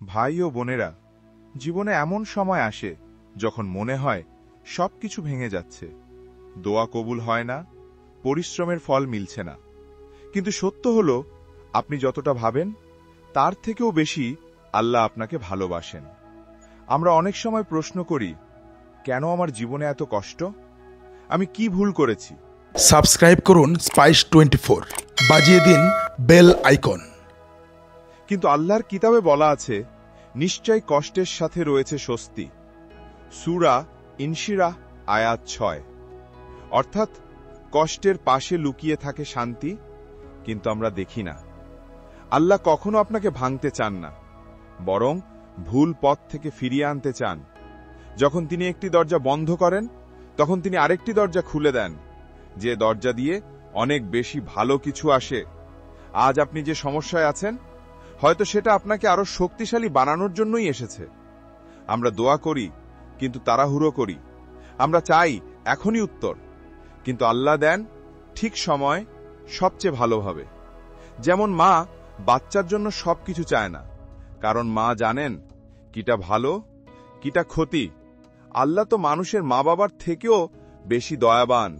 ভাই ও বোনেরা, জীবনে এমন সময় আসে যখন মনে হয় সবকিছু ভেঙে যাচ্ছে, দোয়া কবুল হয় না, পরিশ্রমের ফল মিলছে না। কিন্তু সত্য হল, আপনি যতটা ভাবেন তার থেকেও বেশি আল্লাহ আপনাকে ভালোবাসেন। আমরা অনেক সময় প্রশ্ন করি, কেন আমার জীবনে এত কষ্ট? আমি কি ভুল করেছি? সাবস্ক্রাইব করুন স্পাইস 24, বাজিয়ে দিন বেল আইকন। কিন্তু আল্লাহর কিতাবে বলা আছে, নিশ্চয় কষ্টের সাথে রয়েছে স্বস্তি। সূরা ইনশিরাহ আয়াত 6। অর্থাৎ কষ্টের পাশে লুকিয়ে থাকে শান্তি, কিন্তু আমরা দেখি না। আল্লাহ কখনো আপনাকে ভাঙতে চান না, বরং ভুল পথ থেকে ফিরিয়ে আনতে চান। যখন তিনি একটি দরজা বন্ধ করেন, তখন তিনি আরেকটি দরজা খুলে দেন, যে দরজা দিয়ে অনেক বেশি ভালো কিছু আসে। আজ আপনি যে সমস্যায় আছেন, হয়তো সেটা আপনাকে আরো শক্তিশালী বানানোর জন্যই এসেছে। আমরা দোয়া করি, কিন্তু তাড়াহুড়ো করি। আমরা চাই এখনই উত্তর, কিন্তু আল্লাহ দেন ঠিক সময়, সবচেয়ে ভালোভাবে। যেমন মা বাচ্চার জন্য সবকিছু চায় না, কারণ মা জানেন কিটা ভালো, কিটা ক্ষতি। আল্লাহ তো মানুষের মা বাবার থেকেও বেশি দয়াবান।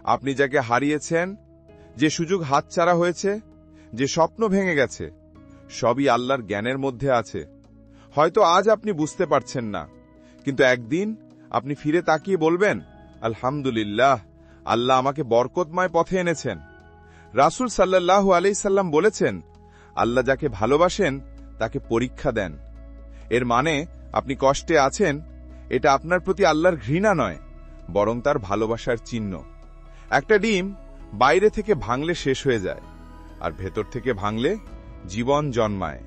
আপনি যাকে হারিয়েছেন, যে সুযোগ হাতছাড়া হয়েছে, যে স্বপ্ন ভেঙে গেছে, সবই আল্লাহর জ্ঞানের মধ্যে আছে। হয়তো আজ আপনি বুঝতে পারছেন না, কিন্তু একদিন আপনি ফিরে তাকিয়ে বলবেন, আলহামদুলিল্লাহ, আল্লাহ আমাকে বরকতময় পথে এনেছেন। রাসূল সাল্লাল্লাহু আলাইহি সাল্লাম বলেছেন, আল্লাহ যাকে ভালোবাসেন তাকে পরীক্ষা দেন। এর মানে আপনি কষ্টে আছেন, এটা আপনার প্রতি আল্লাহর ঘৃণা নয়, বরং তার ভালোবাসার চিহ্ন। একটা ডিম বাইরে থেকে ভাঙলে শেষ হয়ে যায়, আর ভেতর থেকে ভাঙলে জীবন জন্মায়।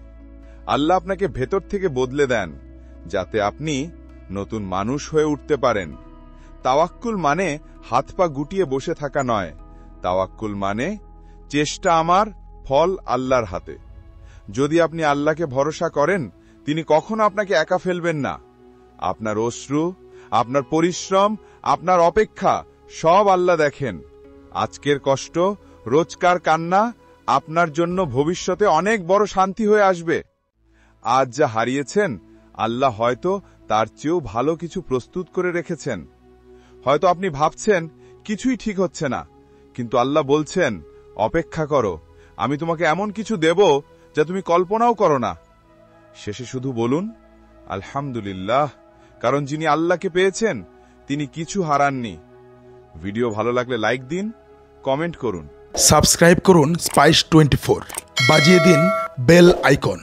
আল্লাহ আপনাকে ভেতর থেকে বদলে দেন, যাতে আপনি নতুন মানুষ হয়ে উঠতে পারেন। তাওয়াক্কুল মানে হাত পা গুটিয়ে বসে থাকা নয়। তাওয়াক্কুল মানে চেষ্টা আমার, ফল আল্লাহর হাতে। যদি আপনি আল্লাহকে ভরসা করেন, তিনি কখনো আপনাকে একা ফেলবেন না। আপনার অশ্রু, আপনার পরিশ্রম, আপনার অপেক্ষা সব আল্লাহ দেখেন। আজকের কষ্ট, রোজকার কান্না আপনার জন্য ভবিষ্যতে অনেক বড় শান্তি হয়ে আসবে। আজ যা হারিয়েছেন, আল্লাহ হয়তো তার চেয়েও ভালো কিছু প্রস্তুত করে রেখেছেন। হয়তো আপনি ভাবছেন কিছুই ঠিক হচ্ছে না, কিন্তু আল্লাহ বলছেন, অপেক্ষা করো, আমি তোমাকে এমন কিছু দেব যা তুমি কল্পনাও করো না। শেষে শুধু বলুন আলহামদুলিল্লাহ, কারণ যিনি আল্লাহকে পেয়েছেন, তিনি কিছু হারাননি। ভিডিও ভালো লাগলে লাইক দিন, কমেন্ট করুন। সাবস্ক্রাইব করুন স্পাইস 24, বাজিয়ে দিন বেল আইকন।